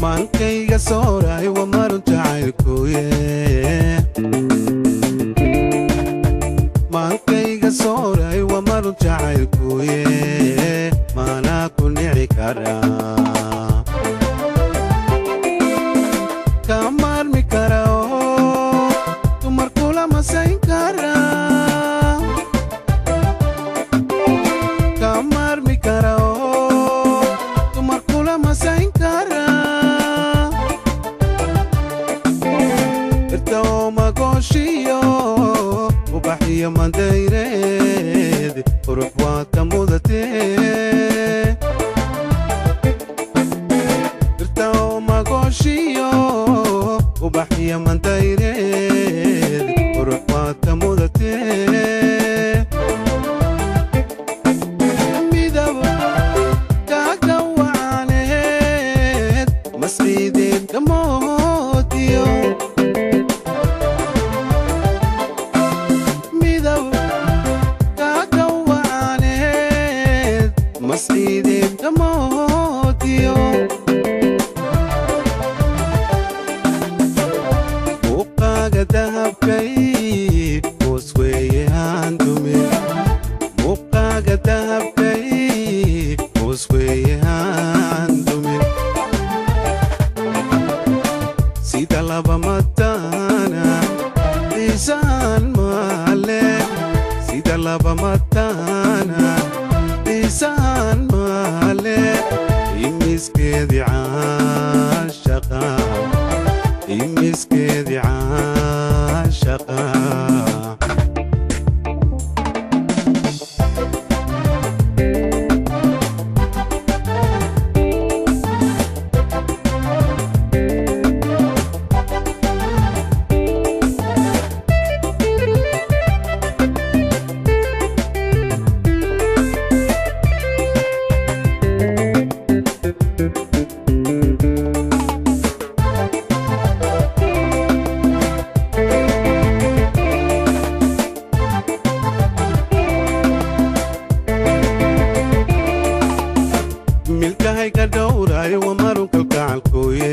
maankayga sooray waa marun jacaylkuye maankayga sooray waa marun jacaylkuye maanaa ku nici karaa ka maarmi kara oo dumar kula masayn karaa ka maarmi kara oo dumar kula masayn karaa magoshiyo ubaxiyo mandayreed qurux waa ka mudatee irtao magoshiyo ubaxiyo mandayreed qurux waa ka mudatee midab kaaga wacaneed masciideed kamoodiyo masciideed kamoodiyo muuqaaga dahabkay hoos weeye haan dumin muuqaaga dahabkay hoos weeye haan dumin sida laba mataana xiisaan maale sida laba mataana إنسان مالك يمسكدي عاشقا يمسكدي عاشقا milkahay ka dhowrayo waa marunka gacalkuye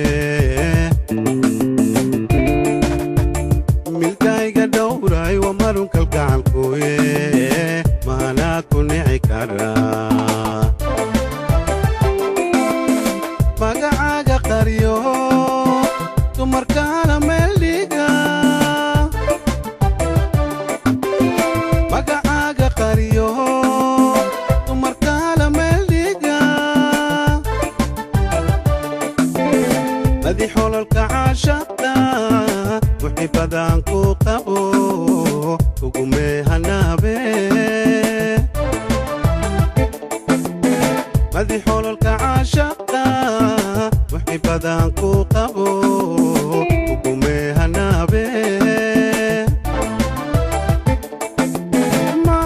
milkahay ka dhowrayo waa marunka gacalkuye maanaa ku nici karaa magacaaga qaryo dumarkaana meel dhiga magacaaga qaryo dumarkaana meel dhiga madi xololka caashaqda wixii badan ku qabo kugumee hanaabe madi xololka caashaqda wixii badan ku qabo kugumee hanaabe ma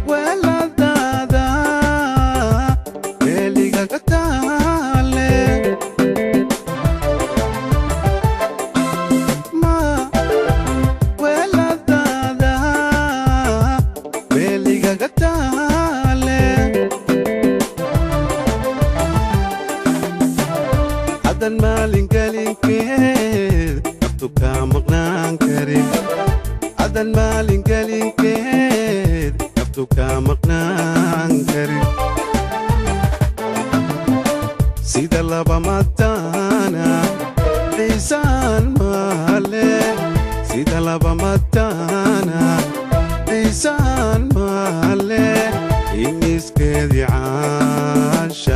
weeladaada meeligaga taale hadan maalin gelinkeed naftu kaa maqnaan karin hadan maalin gelinkeed naftu kaa maqnaan karin sida laba mataana xiisaan maale sida laba mataana xiisaan maale imiskeedii caasha